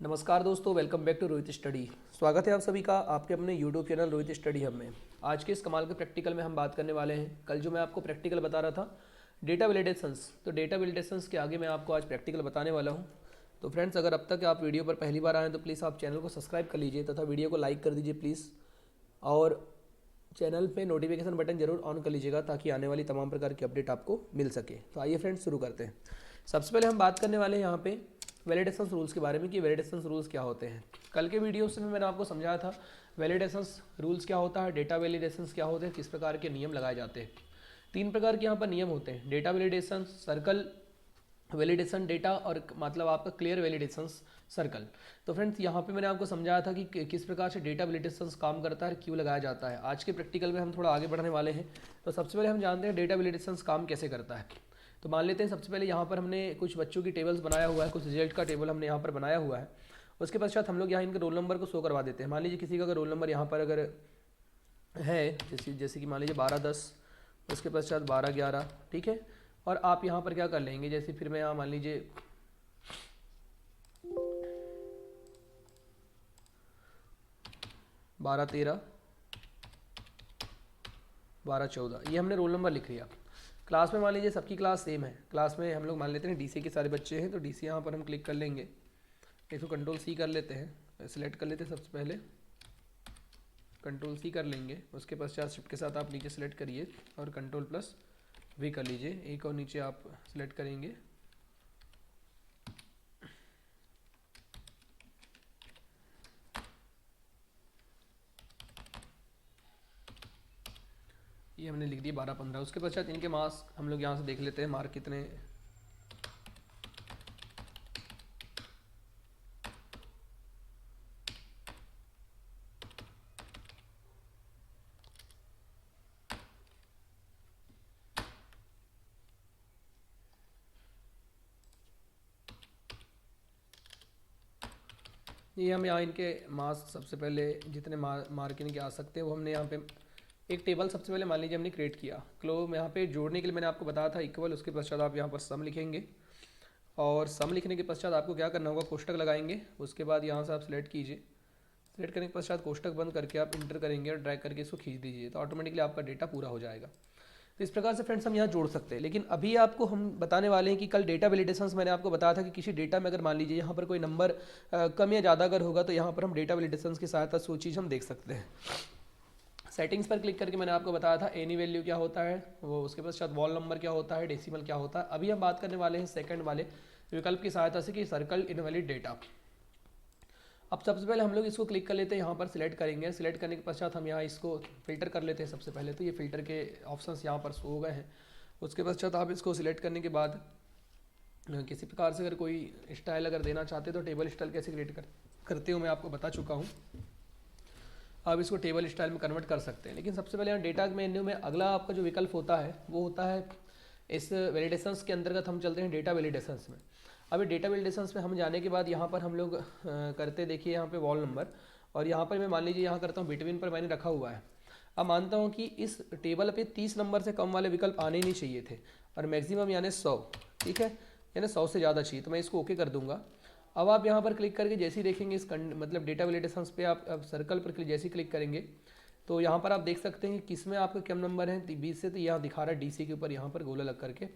नमस्कार दोस्तों, welcome back to Rohit study. स्वागत है आप सभी का आपके अपने YouTube channel Rohit study hub में। आज के इस कमाल के प्रैक्टिकल में हम बात करने वाले हैं। कल जो मैं आपको प्रैक्टिकल बता रहा था डेटा वैलिडेशंस, तो डेटा वैलिडेशंस के आगे मैं आपको आज प्रैक्टिकल बताने वाला हूं। तो फ्रेंड्स, अगर अब तक आप वीडियो पर पहली बार आए तो प्लीज़ आप चैनल को सब्सक्राइब कर लीजिए तथा वीडियो को लाइक कर दीजिए प्लीज़, और चैनल पे नोटिफिकेशन बटन जरूर ऑन कर लीजिएगा ताकि आने वाली तमाम प्रकार की अपडेट आपको मिल सके। तो आइए फ्रेंड्स शुरू करते हैं। सबसे पहले हम बात करने वाले हैं यहाँ पे वैलिडेशन रूल्स के बारे में कि वैलिडेशन रूल्स क्या होते हैं। कल के वीडियोस में मैंने आपको समझाया था वैलिडेशन रूल्स क्या होता है, डेटा वैलिडेशन क्या होते हैं, किस प्रकार के नियम लगाए जाते हैं। तीन प्रकार के यहाँ पर नियम होते हैं: data validation, circle validation data, और मतलब आपका क्लियर वैलिडेशन सर्कल। तो फ्रेंड्स, यहाँ पे मैंने आपको समझाया था कि किस प्रकार से डेटा वैलिडेशन काम करता है, क्यों लगाया जाता है। आज के प्रैक्टिकल में हम थोड़ा आगे बढ़ने वाले हैं। तो सबसे पहले हम जानते हैं डेटा वैलिडेशन काम कैसे करता है। तो मान लेते हैं सबसे पहले यहाँ पर हमने कुछ बच्चों की टेबल्स बनाया हुआ है, कुछ रिजल्ट का टेबल हमने यहाँ पर बनाया हुआ है। उसके पश्चात हम लोग यहाँ इनके रोल नंबर को शो करवा देते हैं। मान लीजिए किसी का अगर रोल नंबर यहाँ पर अगर है, जैसे कि मान लीजिए 12-10, उसके पश्चात 12-11, ठीक है। और आप यहाँ पर क्या कर लेंगे, जैसे फिर मैं यहाँ मान लीजिए 12-13, 12-14, ये हमने रोल नंबर लिख लिया। क्लास में मान लीजिए सबकी क्लास सेम है, क्लास में हम लोग मान लेते हैं डीसी के सारे बच्चे हैं, तो डीसी यहाँ पर हम क्लिक कर लेंगे। इसको कंट्रोल सी कर लेते हैं, सिलेक्ट कर लेते हैं। सबसे पहले कंट्रोल सी कर लेंगे, उसके पश्चात शिफ्ट के साथ आप नीचे सेलेक्ट करिए और कंट्रोल प्लस वी कर लीजिए। एक और नीचे आप सेलेक्ट करेंगे, ये हमने लिख दिया 12-15। उसके पश्चात इनके मार्क्स हम लोग यहाँ से देख लेते हैं, मार्क कितने। ये हम यहाँ इनके मार्क्स सबसे पहले जितने मार्क इनके आ सकते हैं वो हमने यहाँ पे एक टेबल सबसे पहले मान लीजिए हमने क्रिएट किया। क्लो में यहाँ पे जोड़ने के लिए मैंने आपको बताया था इक्वल, उसके पश्चात आप यहाँ पर सम लिखेंगे और सम लिखने के पश्चात आपको क्या करना होगा, कोष्टक लगाएंगे। उसके बाद यहाँ से आप सिलेक्ट कीजिए, सिलेक्ट करने के पश्चात कोष्टक बंद करके आप इंटर करेंगे और ड्रैग करके इसको खींच दीजिए, तो ऑटोमेटिकली आपका डेटा पूरा हो जाएगा। तो इस प्रकार से फ्रेंड्स हम यहाँ जोड़ सकते हैं। लेकिन अभी आपको हम बताने वाले हैं कि कल डेटा वैलिडेशंस मैंने आपको बताया था कि किसी डेटा में अगर मान लीजिए यहाँ पर कोई नंबर कम या ज़्यादा अगर होगा तो यहाँ पर हम डेटा वैलिडेशंस की सहायता से वो चीज़ हम देख सकते हैं। सेटिंग्स पर क्लिक करके मैंने आपको बताया था एनी वैल्यू क्या होता है वो, उसके पश्चात वॉल नंबर क्या होता है, डेसिमल क्या होता है। अभी हम बात करने वाले हैं सेकंड वाले विकल्प की सहायता से कि सर्कल इनवैलिड डेटा। अब सबसे पहले हम लोग इसको क्लिक कर लेते हैं, यहाँ पर सिलेक्ट करेंगे। सिलेक्ट करने के पश्चात हम यहाँ इसको फिल्टर कर लेते हैं। सबसे पहले तो ये फिल्टर के ऑप्शंस यहाँ पर शो हो गए हैं। उसके पश्चात आप इसको सिलेक्ट करने के बाद किसी प्रकार से अगर कोई स्टाइल अगर देना चाहते तो टेबल स्टाइल कैसे क्रिएट करते हो मैं आपको बता चुका हूँ। आप इसको टेबल स्टाइल में कन्वर्ट कर सकते हैं। लेकिन सबसे पहले यहाँ डेटा मेन्यू में अगला आपका जो विकल्प होता है वो होता है, इस वैलिडेशंस के अंतर्गत हम चलते हैं डेटा वैलिडेशंस में। अभी डेटा वैलिडेशंस में हम जाने के बाद यहाँ पर हम लोग करते देखिए यहाँ पे वॉल नंबर, और यहाँ पर मैं मान लीजिए यहाँ करता हूँ बिटवीन पर मैंने रखा हुआ है। अब मानता हूँ कि इस टेबल पे 30 नंबर से कम वाले विकल्प आने ही नहीं चाहिए थे और मैक्सिमम यानी 100, ठीक है, यानी 100 से ज़्यादा चाहिए, तो मैं इसको ओके कर दूंगा। अब आप यहाँ पर क्लिक करके जैसे ही देखेंगे इस मतलब डेटा वैलिडेशंस पे आप अब सर्कल पर जैसे ही क्लिक करेंगे तो यहाँ पर आप देख सकते हैं कि किस में आपका कम नंबर है 20 से, तो यहाँ दिखा रहा है डीसी के ऊपर यहाँ पर गोला लग करके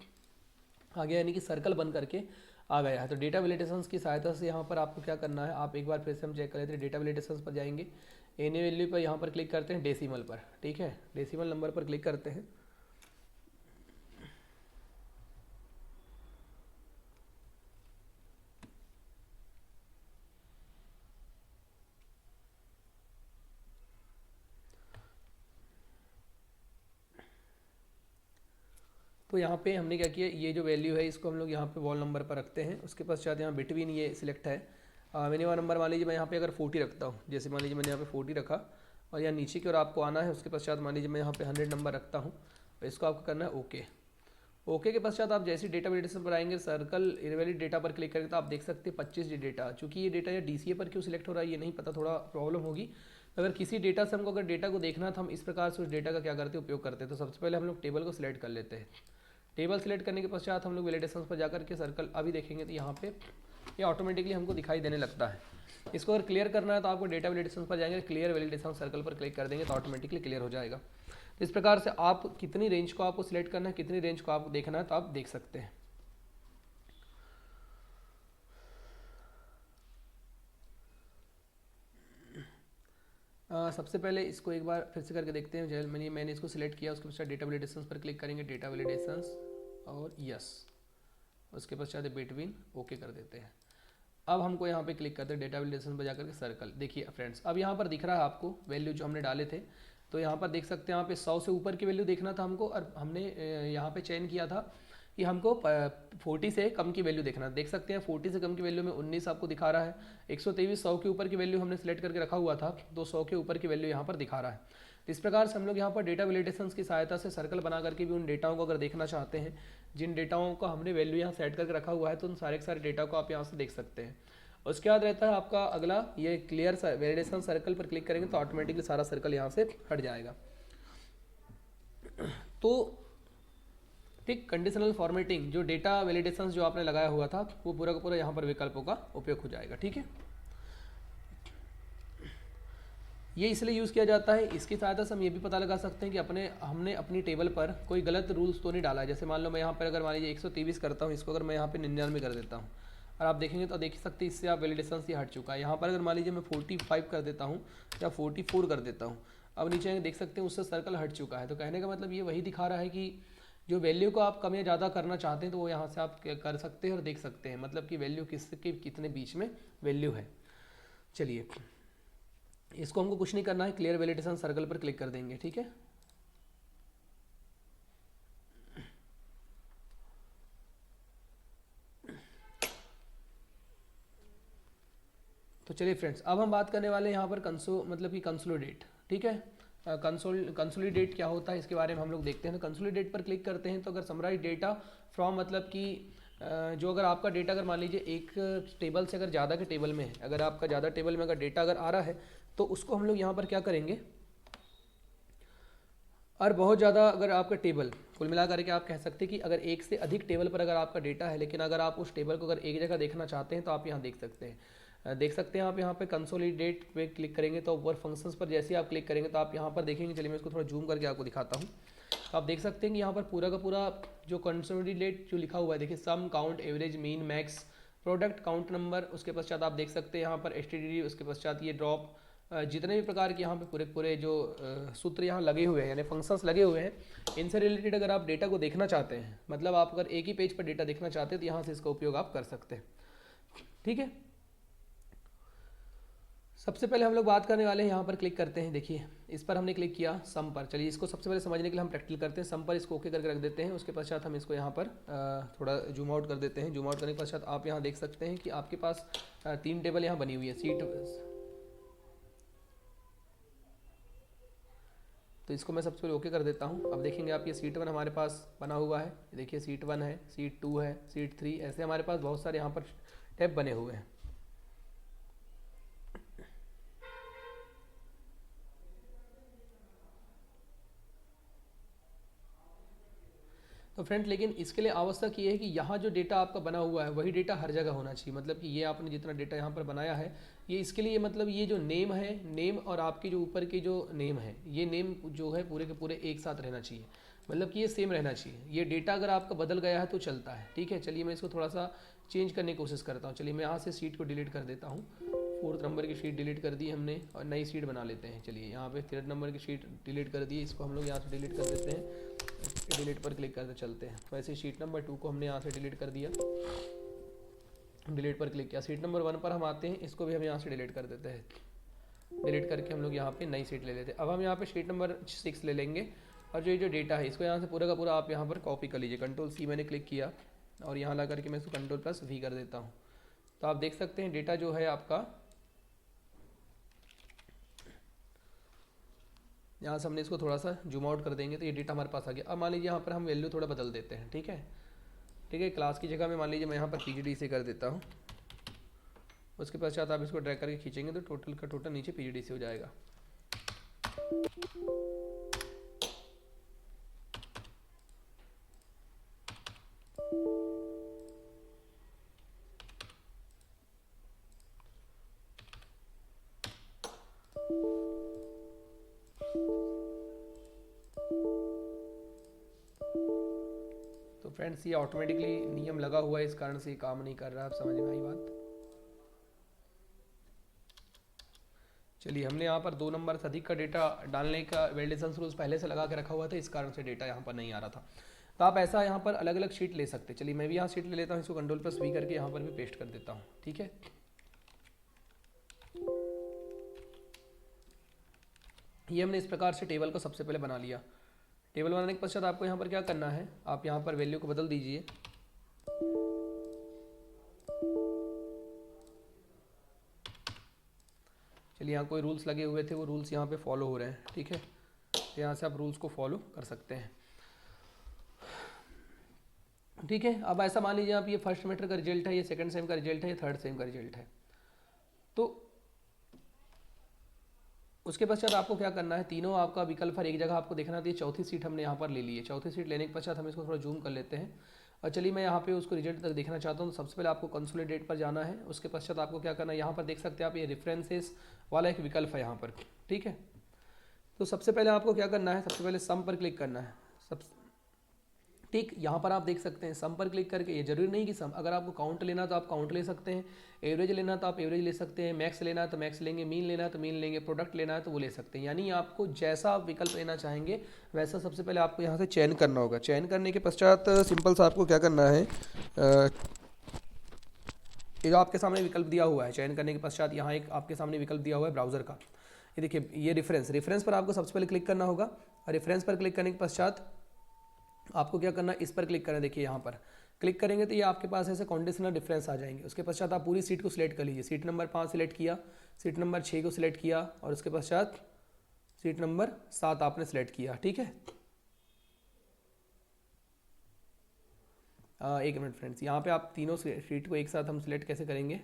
आ गया, यानी कि सर्कल बन करके आ गया है। तो डेटा वैलिडेशंस की सहायता से यहाँ पर आपको क्या करना है, आप एक बार फिर से हम चेक कर लेते हैं। डेटा वैलिडेशंस पर जाएंगे, एनी वैल्यू पर यहाँ पर क्लिक करते हैं, डेसिमल पर, ठीक है, डेसिमल नंबर पर क्लिक करते हैं। तो यहाँ पे हमने क्या किया, ये जो वैल्यू है इसको हम लोग यहाँ पे वॉल नंबर पर रखते हैं। उसके पश्चात यहाँ बिटवीन ये सिलेक्ट है। मिनिमम नंबर मान लीजिए मैं यहाँ पे अगर 40 रखता हूँ, जैसे मान लीजिए मैंने यहाँ पे 40 रखा और यहाँ नीचे की ओर आपको आना है। उसके पश्चात मान लीजिए मैं यहाँ पे 100 नंबर रखता हूँ और इसको आपको करना है ओके। ओके के पश्चात आप जैसे डेटा वैलिडेशन पर आएंगे, सर्कल इनवैलिड डेटा पर क्लिक करेंगे तो आप देख सकते हैं 25 डेटा। चूँकि ये डेटा या डीसीए पर क्यों सिलेक्ट हो रहा है ये नहीं पता, थोड़ा प्रॉब्लम होगी। अगर किसी डेटा से हमको अगर डेटा को देखना तो हम इस प्रकार से उस डेटा का क्या करते हैं, उपयोग करते हैं। तो सबसे पहले हम लोग टेबल को सिलेक्ट कर लेते हैं। टेबल सिलेक्ट करने के पश्चात हम लोग वैलिडेशंस पर जाकर के सर्कल अभी देखेंगे तो यहाँ पे ये ऑटोमेटिकली हमको दिखाई देने लगता है। इसको अगर क्लियर करना है तो आपको डेटा वैलिडेशन पर जाएंगे, क्लियर वैलिडेशन सर्कल पर क्लिक कर देंगे तो ऑटोमेटिकली क्लियर हो जाएगा। तो इस प्रकार से आप कितनी रेंज को आपको सिलेक्ट करना है, कितनी रेंज को आपको देखना है, तो आप देख सकते हैं। सबसे पहले इसको एक बार फिर से करके देखते हैं। जैसे मैंने इसको सिलेक्ट किया, उसके पश्चात डेटा वैलिडेशंस पर क्लिक करेंगे, डेटा वैलिडेशंस और यस, उसके पश्चात बिटवीन ओके कर देते हैं। अब हमको यहाँ पे क्लिक करते हैं डेटा वैलिडेशन पर जाकर के सर्कल। देखिए फ्रेंड्स, अब यहाँ पर दिख रहा है आपको वैल्यू जो हमने डाले थे, तो यहाँ पर देख सकते हैं यहाँ पे 100 से ऊपर की वैल्यू देखना था हमको, और हमने यहाँ पे चयन किया था कि हमको 40 से कम की वैल्यू देखना। देख सकते हैं 40 से कम की वैल्यू में 19 आपको दिखा रहा है। 123 100 के ऊपर की वैल्यू हमने सेलेक्ट करके रखा हुआ था, तो 100 के ऊपर की वैल्यू यहाँ पर दिखा रहा है। तो इस प्रकार से हम लोग यहाँ पर डेटा वैलिडेशन की सहायता से सर्कल बना करके भी उन डेटाओं को अगर देखना चाहते हैं, जिन डेटाओं को हमने वैल्यू यहाँ सेट करके रखा हुआ है, तो उन सारे के सारे डेटा को आप यहाँ से देख सकते हैं। उसके बाद रहता है आपका अगला, ये क्लियर वैलिडेशन सर्कल पर क्लिक करेंगे तो ऑटोमेटिकली सारा सर्कल यहाँ से हट जाएगा। तो ठीक, कंडीशनल फॉर्मेटिंग जो डेटा वैलिडेशन जो आपने लगाया हुआ था, वो पूरा का पूरा यहाँ पर विकल्पों का उपयोग हो जाएगा। ठीक है, ये इसलिए यूज़ किया जाता है, इसकी सहायता से हम ये भी पता लगा सकते हैं कि हमने अपनी टेबल पर कोई गलत रूल्स तो नहीं डाला है। जैसे मान लो मैं यहाँ पर अगर मान लीजिए 123 करता हूँ, इसको अगर मैं यहाँ पे 99 कर देता हूँ, और आप देखेंगे तो देख सकते हैं इससे आप वैलिडेशन से हट चुका है। यहाँ पर अगर मान लीजिए मैं 45 कर देता हूँ या 44 कर देता हूँ, अब नीचे देख सकते हैं उससे सर्कल हट चुका है। तो कहने का मतलब ये वही दिखा रहा है कि जो वैल्यू को आप कम या ज़्यादा करना चाहते हैं तो वो यहाँ से आप कर सकते हैं और देख सकते हैं, मतलब कि वैल्यू किसके कितने बीच में वैल्यू है। चलिए, इसको हमको कुछ नहीं करना है, क्लियर वैलिडेशन सर्कल पर क्लिक कर देंगे। ठीक है, तो चलिए फ्रेंड्स, अब हम बात करने वाले हैं यहाँ पर मतलब कि कंसोलिडेट। ठीक है, कंसोलिडेट क्या होता है इसके बारे में हम लोग देखते हैं। तो कंसोलिडेट पर क्लिक करते हैं तो अगर समराइज डेटा फ्रॉम, मतलब कि जो अगर आपका डेटा अगर मान लीजिए एक टेबल से अगर ज़्यादा के टेबल में है, अगर आपका ज़्यादा टेबल में अगर डेटा अगर आ रहा है, तो उसको हम लोग यहाँ पर क्या करेंगे, और बहुत ज़्यादा अगर आपका टेबल, कुल मिला करके आप कह सकते हैं कि अगर एक से अधिक टेबल पर अगर आपका डेटा है, लेकिन अगर आप उस टेबल को अगर एक जगह देखना चाहते हैं तो आप यहाँ देख सकते हैं। देख सकते हैं आप यहाँ पे कंसोलिडेट पे क्लिक करेंगे तो ऊपर फंक्शंस पर जैसे ही आप क्लिक करेंगे तो आप यहाँ पर देखेंगे। चलिए मैं इसको थोड़ा जूम करके आपको दिखाता हूँ। तो आप देख सकते हैं कि यहाँ पर पूरा का पूरा जो कंसोलिडेट जो लिखा हुआ है, देखिए sum, count, average, mean, max, product, count number, उसके पश्चात आप देख सकते हैं यहाँ पर एसटीडी, उसके पश्चात ये ड्रॉप, जितने भी प्रकार के यहाँ पे पूरे पूरे जो सूत्र यहाँ लगे हुए हैं, यानी फंक्शंस लगे हुए हैं, इनसे रिलेटेड अगर आप डेटा को देखना चाहते हैं, मतलब आप अगर एक ही पेज पर डेटा देखना चाहते हैं तो यहाँ से इसका उपयोग आप कर सकते हैं। ठीक है, सबसे पहले हम लोग बात करने वाले हैं, यहाँ पर क्लिक करते हैं। देखिए इस पर हमने क्लिक किया सम पर। चलिए इसको सबसे पहले समझने के लिए हम प्रैक्टिकल करते हैं। सम पर इसको ओके करके रख देते हैं। उसके पश्चात हम इसको यहाँ पर थोड़ा जूम आउट कर देते हैं। जूम आउट करने के पश्चात आप यहाँ देख सकते हैं कि आपके पास 3 टेबल यहाँ बनी हुई है सीट। तो इसको मैं सबसे पहले ओके कर देता हूँ। अब देखेंगे आप ये सीट 1 हमारे पास बना हुआ है। देखिए सीट 1 है, सीट 2 है, सीट 3, ऐसे हमारे पास बहुत सारे यहाँ पर टैब बने हुए हैं। तो फ्रेंड, लेकिन इसके लिए आवश्यक ये है कि यहाँ जो डेटा आपका बना हुआ है वही डेटा हर जगह होना चाहिए। मतलब कि ये आपने जितना डेटा यहाँ पर बनाया है, ये इसके लिए मतलब ये जो नेम है, नेम और आपके जो ऊपर के जो नेम है, ये नेम जो है पूरे के पूरे एक साथ रहना चाहिए। मतलब कि ये सेम रहना चाहिए। ये डेटा अगर आपका बदल गया है तो चलता है। ठीक है, चलिए मैं इसको थोड़ा सा चेंज करने की कोशिश करता हूँ। चलिए मैं यहाँ से सीट को डिलीट कर देता हूँ। 4th नंबर की शीट डिलीट कर दी हमने और नई सीट बना लेते हैं। चलिए यहाँ पे 3rd नंबर की शीट डिलीट कर दी, इसको हम लोग यहाँ से डिलीट कर देते हैं। डिलीट पर क्लिक करते चलते हैं। वैसे शीट नंबर 2 को हमने यहाँ से डिलीट कर दिया, डिलीट पर क्लिक किया। सीट नंबर 1 पर हम आते हैं, इसको भी हम यहाँ से डिलीट कर देते हैं। डिलीट करके हम लोग यहाँ पे नई सीट ले लेते हैं। अब हम यहाँ पे शीट नंबर 6 ले लेंगे और जो डेटा है इसको यहाँ से पूरा का पूरा आप यहाँ पर कॉपी कर लीजिए। Ctrl+C मैंने क्लिक किया और यहाँ ला करके मैं इसको Ctrl+V कर देता हूँ। तो आप देख सकते हैं डेटा जो है आपका, यहाँ से हमने इसको थोड़ा सा जूम आउट कर देंगे तो ये डेटा हमारे पास आ गया। अब मान लीजिए यहाँ पर हम वैल्यू थोड़ा बदल देते हैं। ठीक है, ठीक है, क्लास की जगह में मान लीजिए मैं यहाँ पर PGD से कर देता हूँ। उसके पश्चात आप इसको ड्रैग करके खींचेंगे तो टोटल का टोटल नीचे PGD से हो जाएगा। फ्रेंड्स ये ऑटोमेटिकली नियम लगा हुआ है, इस कारण से ये काम नहीं कर रहा है। आप समझ में आई बात? चलिए, हमने यहाँ पर 2 नंबर से अधिक का डेटा डालने का वैलिडेशन रूल्स पहले से लगा के रखा हुआ था, इस कारण से डेटा यहाँ पर नहीं आ रहा था। तो आप ऐसा यहाँ पर अलग अलग शीट ले सकते हैं। चलिए मैं भी यहाँ शीट ले लेता हूँ, इसको Ctrl+V करके यहाँ पर भी पेस्ट कर देता हूँ। ठीक है, ये हमने इस प्रकार से टेबल को सबसे पहले बना लिया। टेबल बनाने के पश्चात आपको यहाँ पर क्या करना है, आप यहाँ पर वैल्यू को बदल दीजिए। चलिए, यहाँ कोई रूल्स लगे हुए थे, वो रूल्स यहाँ पे फॉलो हो रहे हैं। ठीक है, तो यहाँ से आप रूल्स को फॉलो कर सकते हैं। ठीक है, अब ऐसा मान लीजिए आप ये फर्स्ट सेमेस्टर का रिजल्ट है, ये सेकंड सेम का रिजल्ट है, ये थर्ड सेम का रिजल्ट है। तो उसके पश्चात आपको क्या करना है, तीनों आपका विकल्प हर एक जगह आपको देखना थी। चौथी सीट हमने यहाँ पर ले ली है। चौथी सीट लेने के पश्चात हम इसको थोड़ा जूम कर लेते हैं और चलिए मैं यहाँ पे उसको रिजल्ट तक देखना चाहता हूँ। तो सबसे पहले आपको कंसोलिडेट पर जाना है। उसके पश्चात आपको क्या करना है, यहाँ पर देख सकते हैं आप, ये रेफरेंसेस वाला एक विकल्प है यहाँ पर। ठीक है, तो सबसे पहले आपको क्या करना है, सबसे पहले सम पर क्लिक करना है। ठीक, यहाँ पर आप देख सकते हैं सम पर क्लिक करके, ये जरूरी नहीं कि सम, अगर आपको काउंट लेना तो आप काउंट ले सकते हैं, एवरेज लेना तो आप एवरेज ले सकते हैं, मैक्स लेना है तो मैक्स लेंगे, मीन लेना है तो मीन लेंगे, प्रोडक्ट लेना है तो वो ले सकते हैं। यानी आपको जैसा आप विकल्प लेना चाहेंगे वैसा सबसे पहले आपको यहाँ से चयन करना होगा। चयन करने के पश्चात सिंपल सा आपको क्या करना है, ये जो आपके सामने विकल्प दिया हुआ है, चयन करने के पश्चात यहाँ एक आपके सामने विकल्प दिया हुआ है ब्राउजर का। ये देखिए, ये रेफरेंस पर आपको सबसे पहले क्लिक करना होगा और रेफरेंस पर क्लिक करने के पश्चात आपको क्या करना है, इस पर क्लिक करना है। देखिए यहाँ पर क्लिक करेंगे तो ये आपके पास ऐसे कंडीशनल डिफरेंस आ जाएंगे। उसके पश्चात आप पूरी सीट को सिलेक्ट कर लीजिए। सीट नंबर 5 सिलेक्ट किया, सीट नंबर 6 को सिलेक्ट किया और उसके पश्चात सीट नंबर 7 आपने सिलेक्ट किया। ठीक है, एक मिनट फ्रेंड्स, यहाँ पे आप तीनों सीट को एक साथ हम सिलेक्ट कैसे करेंगे।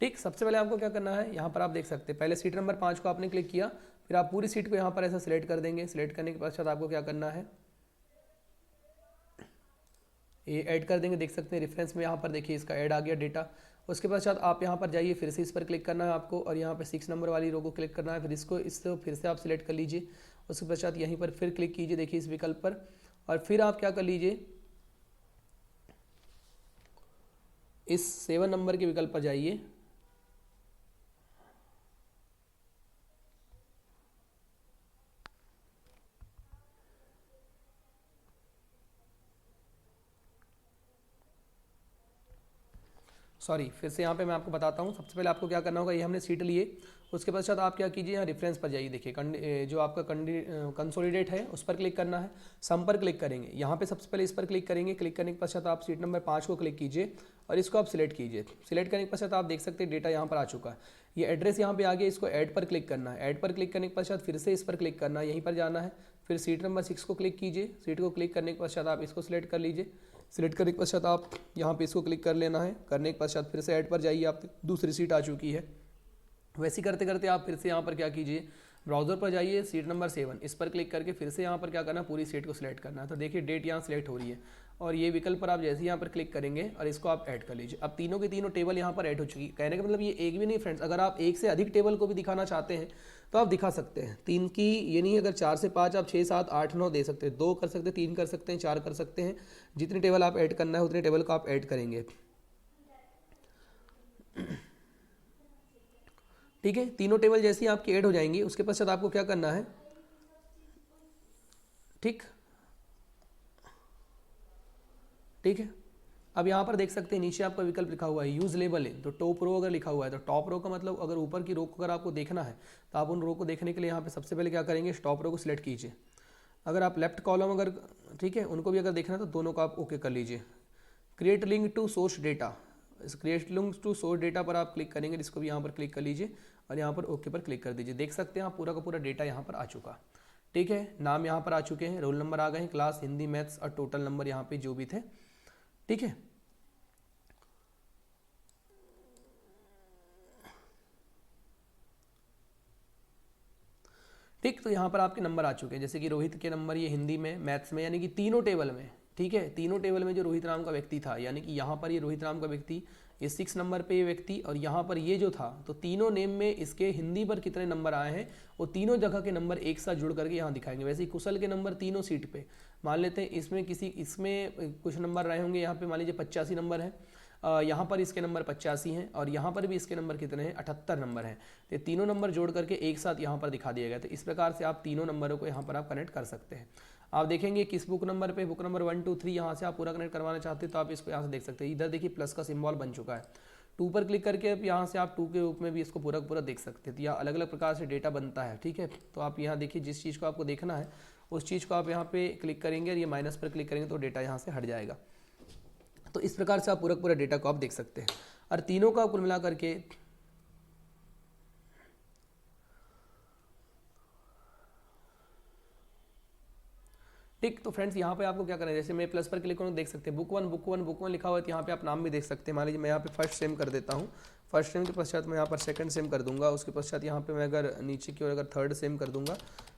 ठीक, सबसे पहले आपको क्या करना है, यहाँ पर आप देख सकते हैं पहले सीट नंबर 5 को आपने क्लिक किया, फिर आप पूरी सीट को यहाँ पर ऐसा सिलेक्ट कर देंगे। सिलेक्ट करने के पश्चात आपको क्या करना है, ये ऐड कर देंगे। देख सकते हैं रेफरेंस में यहाँ पर देखिए इसका ऐड आ गया डेटा। उसके पश्चात आप यहाँ पर जाइए, फिर से इस पर क्लिक करना है आपको और यहाँ पे 6 नंबर वाली रो को क्लिक करना है। फिर इसको फिर से आप सिलेक्ट कर लीजिए। उसके पश्चात यहीं पर फिर क्लिक कीजिए, देखिए इस विकल्प पर, और फिर आप क्या कर लीजिए, इस 7 नंबर के विकल्प पर जाइए। सॉरी, फिर से यहाँ पे मैं आपको बताता हूँ। सबसे पहले आपको क्या करना होगा, ये हमने सीट लिए। उसके पश्चात आप क्या कीजिए, यहाँ रेफरेंस पर जाइए। देखिए जो आपका कंसोलिडेट है उस पर क्लिक करना है, सम पर क्लिक करेंगे। यहाँ पे सबसे पहले इस पर क्लिक करेंगे। क्लिक करने के पश्चात आप सीट नंबर 5 को क्लिक कीजिए और इसको आप सिलेक्ट कीजिए। सिलेक्ट करने के पश्चात आप देख सकते हैं डेटा यहाँ पर आ चुका है। ये एड्रेस यहाँ पे आ गया, इसको ऐड पर क्लिक करना है। ऐड पर क्लिक करने के पश्चात फिर से इस पर क्लिक करना है, यहीं पर जाना है। फिर सीट नंबर 6 को क्लिक कीजिए। सीट को क्लिक करने के पश्चात आप इसको सिलेक्ट कर लीजिए। सिलेक्ट करने के पश्चात आप यहाँ पे इसको क्लिक कर लेना है। करने के पश्चात फिर से ऐड पर जाइए, आप दूसरी सीट आ चुकी है। वैसे करते करते आप फिर से यहाँ पर क्या कीजिए, ब्राउजर पर जाइए, सीट नंबर 7 इस पर क्लिक करके फिर से यहाँ पर क्या करना है, पूरी सीट को सिलेक्ट करना है। तो देखिए डेट यहाँ सिलेक्ट हो रही है और ये विकल्प पर आप जैसे ही यहाँ पर क्लिक करेंगे और इसको आप ऐड कर लीजिए। अब तीनों के तीनों टेबल यहाँ पर ऐड हो चुकी है। कहने का मतलब ये एक भी नहीं फ्रेंड्स, अगर आप एक से अधिक टेबल को भी दिखाना चाहते हैं तो आप दिखा सकते हैं। 3 की ये नहीं, अगर 4 से 5 आप 6, 7, 8, 9 दे सकते हैं, 2 कर सकते हैं, 3 कर सकते हैं, 4 कर सकते हैं। जितने टेबल आप ऐड करना है उतने टेबल को आप ऐड करेंगे। ठीक है, तीनों टेबल जैसे ही आपकी ऐड हो जाएंगी उसके पश्चात आपको क्या करना है, ठीक है। अब यहाँ पर देख सकते हैं नीचे आपका विकल्प लिखा हुआ है यूज लेबल है, तो टॉप रो अगर लिखा हुआ है तो टॉप रो का मतलब अगर ऊपर की रो को अगर आपको देखना है तो आप उन रो को देखने के लिए यहाँ पे सबसे पहले क्या करेंगे, टॉप रो को सिलेक्ट कीजिए। अगर आप लेफ्ट कॉलम अगर ठीक है उनको भी अगर देखना है तो दोनों को आप ओके कर लीजिए। Create link to source data, इस create link to source data पर आप क्लिक करेंगे, जिसको भी यहाँ पर क्लिक कर लीजिए और यहाँ पर ओके पर क्लिक कर दीजिए। देख सकते हैं आप पूरा का पूरा डेटा यहाँ पर आ चुका। ठीक है, नाम यहाँ पर आ चुके हैं, रोल नंबर आ गए हैं, क्लास, हिंदी, मैथ्स और टोटल नंबर यहाँ पे जो भी थे। ठीक है, ठीक, तो यहाँ पर आपके नंबर आ चुके हैं, जैसे कि रोहित के नंबर ये हिंदी में, मैथ्स में, यानी कि तीनों टेबल में ठीक है, तीनों टेबल में जो रोहित नाम का व्यक्ति था, यानी कि यहाँ पर ये रोहित नाम का व्यक्ति, ये 6 नंबर पे ये व्यक्ति, और यहाँ पर ये जो था, तो तीनों नेम में इसके हिंदी पर कितने नंबर आए हैं वो तीनों जगह के नंबर एक साथ जुड़ करके यहाँ दिखाएंगे। वैसे ही कुशल के नंबर तीनों सीट पे, मान लेते हैं इसमें कुछ नंबर रहे होंगे, यहाँ पे मान लीजिए 85 नंबर है, यहाँ पर इसके नंबर 85 हैं, और यहाँ पर भी इसके नंबर कितने हैं, 78 नंबर हैं। तो तीनों नंबर जोड़ करके एक साथ यहाँ पर दिखा दिया गया। तो इस प्रकार से आप तीनों नंबरों को यहाँ पर आप कनेक्ट कर सकते हैं। आप देखेंगे किस बुक नंबर पे, बुक नंबर 1 2 3 यहाँ से आप पूरा कनेक्ट करवाना चाहते हैं तो आप इसको यहाँ से देख सकते हैं। इधर देखिए प्लस का सिंबल बन चुका है, 2 पर क्लिक करके अब यहाँ से आप 2 के रूप में भी इसको पूरा पूरा देख सकते हैं। तो यहाँ अलग अलग प्रकार से डेटा बनता है, ठीक है। तो आप यहाँ देखिए जिस चीज़ को आपको देखना है उस चीज़ को आप यहाँ पे क्लिक करेंगे और ये माइनस पर क्लिक करेंगे तो डेटा यहाँ से हट जाएगा। तो इस प्रकार से आप पूरा डेटा को आप देख सकते हैं। और तीनों का कुल मिला करके ठीक। तो फ्रेंड्स यहाँ पे आपको क्या करना है, जैसे मैं प्लस पर क्लिक करूँ देख सकते हैं बुक वन लिखा हुआ है, तो यहाँ पे आप नाम भी देख सकते हैं। मान लीजिए मैं यहाँ पे फर्स्ट सेम कर देता हूँ, फर्स्ट सेम के पश्चात मैं यहाँ पर सेकंड सेम कर दूंगा, उसके पश्चात यहाँ पे मैं अगर नीचे की ओर अगर थर्ड सेम कर दूंगा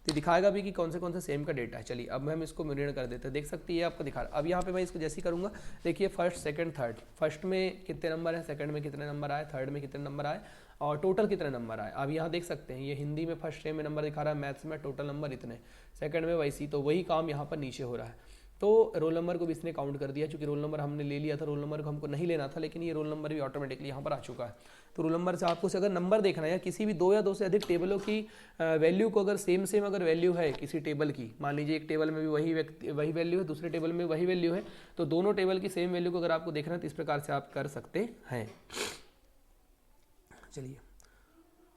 तो दिखाएगा भी कि कौन से सेम का डेटा है। चलिए अब हम इसको मिरर कर देते हैं, देख सकते हैं ये आपको दिखा रहा। अब यहाँ पे मैं इसको जैसे ही करूँगा, देखिए फर्स्ट सेकंड थर्ड, फर्स्ट में कितने नंबर है, सेकंड में कितने नंबर आए, थर्ड में कितने नंबर आए और टोटल कितने नंबर आए। अब यहाँ देख सकते हैं ये हिंदी में फर्स्ट सेम में नंबर दिखा रहा है, मैथ्स में टोटल नंबर इतने, सेकंड में वैसी, तो वही काम यहाँ पर नीचे हो रहा है। तो रोल नंबर को भी इसने काउंट कर दिया, क्योंकि रोल नंबर हमने ले लिया था, रोल नंबर को हमको नहीं लेना था, लेकिन ये रोल नंबर भी ऑटोमेटिकली यहाँ पर आ चुका है। तो रोल नंबर से आपको अगर नंबर देखना है या किसी भी 2 या 2 से अधिक टेबलों की वैल्यू को अगर सेम अगर वैल्यू है किसी टेबल की, मान लीजिए एक टेबल में भी वही वैल्यू है, दूसरे टेबल में वही वैल्यू है, तो दोनों टेबल की सेम वैल्यू को अगर आपको देखना है तो इस प्रकार से आप कर सकते हैं। चलिए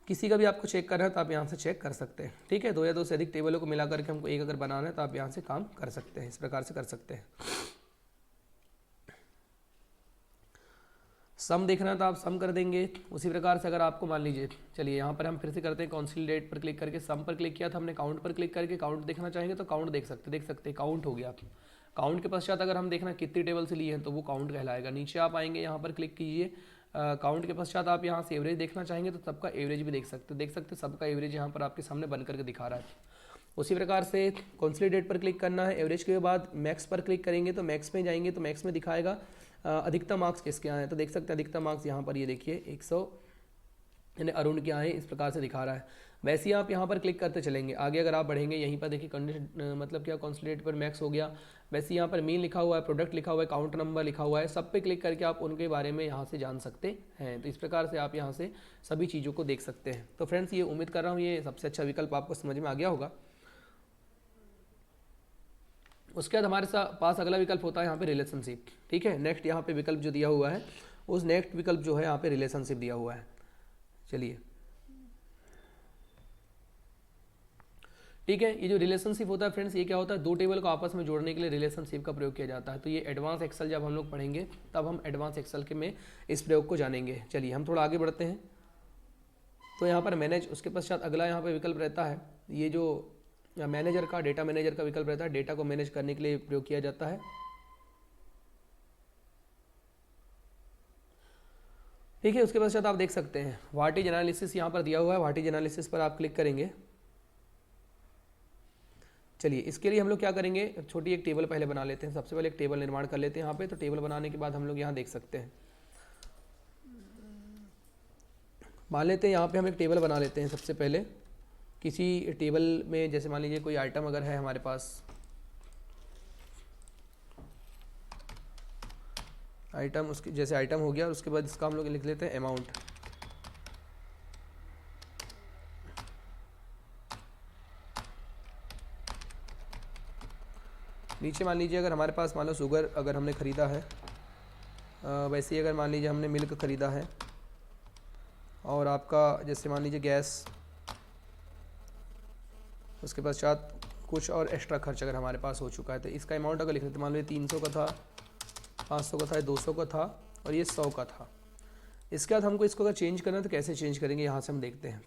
किसी का भी आपको चेक करना है तो आप यहाँ से चेक कर सकते हैं, ठीक है। 2 या 2 से अधिक टेबलों को मिला करके हमको एक अगर बनाना है तो आप यहाँ से काम कर सकते हैं, इस प्रकार से कर सकते हैं। सम देखना है तो आप सम कर देंगे। उसी प्रकार से अगर आपको मान लीजिए, चलिए यहाँ पर हम फिर से करते हैं, कॉन्सोलिडेट पर क्लिक करके सम पर क्लिक किया था हमने, काउंट पर क्लिक करके काउंट देखना चाहेंगे तो काउंट देख सकते हैं, काउंट हो गया। काउंट के पश्चात अगर हम देखना कितनी टेबल से लिए हैं तो वो काउंट कहलाएगा। नीचे आप आएंगे, यहाँ पर क्लिक कीजिए, काउंट के पश्चात आप यहाँ से एवरेज देखना चाहेंगे तो सबका एवरेज भी देख सकते सबका एवरेज यहाँ पर आपके सामने बन करके दिखा रहा है। उसी प्रकार से कॉन्सोलिडेट पर क्लिक करना है, एवरेज के बाद मैक्स पर क्लिक करेंगे तो मैक्स में जाएंगे तो मैक्स में दिखाएगा अधिकतम मार्क्स किसके आए हैं, तो देख सकते हैं अधिकतम मार्क्स यहाँ पर ये देखिए 100 यानी अरुण के आए, इस प्रकार से दिखा रहा है। वैसे ही आप यहाँ पर क्लिक करते चलेंगे, आगे अगर आप बढ़ेंगे यहीं पर देखिए कंडीशन मतलब क्या, कॉन्सोलिडेट पर मैक्स हो गया। वैसे यहाँ पर मीन लिखा हुआ है, प्रोडक्ट लिखा हुआ है, काउंट नंबर लिखा हुआ है, सब पे क्लिक करके आप उनके बारे में यहाँ से जान सकते हैं। तो इस प्रकार से आप यहाँ से सभी चीज़ों को देख सकते हैं। तो फ्रेंड्स ये उम्मीद कर रहा हूँ ये सबसे अच्छा विकल्प आपको समझ में आ गया होगा। उसके बाद हमारे पास अगला विकल्प होता है यहाँ पे रिलेशनशिप, ठीक है। नेक्स्ट यहाँ पे विकल्प जो दिया हुआ है उस नेक्स्ट विकल्प जो है यहाँ पे रिलेशनशिप दिया हुआ है। चलिए ठीक है, ये जो रिलेशनशिप होता है फ्रेंड्स, ये क्या होता है, 2 टेबल को आपस में जोड़ने के लिए रिलेशनशिप का प्रयोग किया जाता है। तो ये एडवांस एक्सेल जब हम लोग पढ़ेंगे तब हम एडवांस एक्सेल के में इस प्रयोग को जानेंगे। चलिए हम थोड़ा आगे बढ़ते हैं। तो यहाँ पर मैनेज, उसके पश्चात अगला यहाँ पर विकल्प रहता है, ये जो मैनेजर का, डेटा मैनेजर का विकल्प रहता है, डेटा को मैनेज करने के लिए प्रयोग किया जाता है, ठीक है। उसके पश्चात आप देख सकते हैं व्हाट इज एनालिसिस यहाँ पर दिया हुआ है, व्हाट इज एनालिसिस पर आप क्लिक करेंगे। चलिए इसके लिए हम लोग क्या करेंगे, छोटी एक टेबल पहले बना लेते हैं। सबसे पहले एक टेबल निर्माण कर लेते हैं यहाँ पे। तो टेबल बनाने के बाद हम लोग यहाँ देख सकते हैं, मान लेते हैं यहाँ पे हम एक टेबल बना लेते हैं। सबसे पहले किसी टेबल में जैसे मान लीजिए कोई आइटम अगर है हमारे पास, आइटम उसकी जैसे आइटम हो गया, उसके बाद इसका हम लोग लिख लेते हैं अमाउंट। नीचे मान लीजिए अगर हमारे पास मान लो शुगर अगर हमने ख़रीदा है, वैसे ही अगर मान लीजिए हमने मिल्क ख़रीदा है, और आपका जैसे मान लीजिए गैस, उसके पश्चात कुछ और एक्स्ट्रा खर्च अगर हमारे पास हो चुका है तो इसका अमाउंट अगर लिख लेते, मान लीजिए 300 का था, 500 का था, 200 का था और ये 100 का था। इसके बाद हमको इसको अगर चेंज करना है तो कैसे चेंज करेंगे, यहाँ से हम देखते हैं।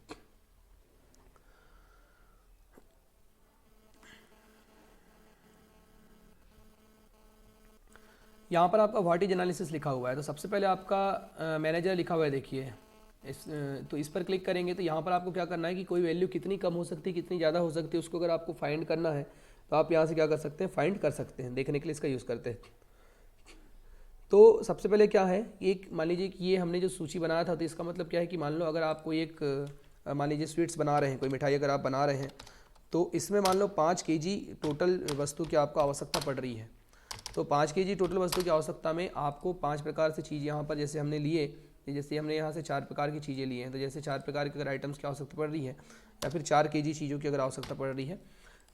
यहाँ पर आपका व्हाट इज एनालिसिस लिखा हुआ है, तो सबसे पहले आपका मैनेजर लिखा हुआ है, देखिए तो इस पर क्लिक करेंगे तो यहाँ पर आपको क्या करना है कि कोई वैल्यू कितनी कम हो सकती है, कितनी ज़्यादा हो सकती है, उसको अगर आपको फाइंड करना है तो आप यहाँ से क्या कर सकते हैं, फाइंड कर सकते हैं, देखने के लिए इसका यूज़ करते हैं। तो सबसे पहले क्या है, एक मान लीजिए कि ये हमने जो सूची बनाया था, तो इसका मतलब क्या है कि मान लो अगर आप कोई एक मान लीजिए स्वीट्स बना रहे हैं, कोई मिठाई अगर आप बना रहे हैं, तो इसमें मान लो 5 केजी टोटल वस्तु की आपको आवश्यकता पड़ रही है। तो 5 केजी टोटल वस्तु की आवश्यकता में आपको 5 प्रकार से चीज़ यहाँ पर जैसे हमने लिए, जैसे हमने यहाँ से 4 प्रकार की चीज़ें ली हैं, तो जैसे 4 प्रकार के अगर आइटम्स की आवश्यकता पड़ रही है या फिर 4 केजी चीज़ों की अगर आवश्यकता पड़ रही है,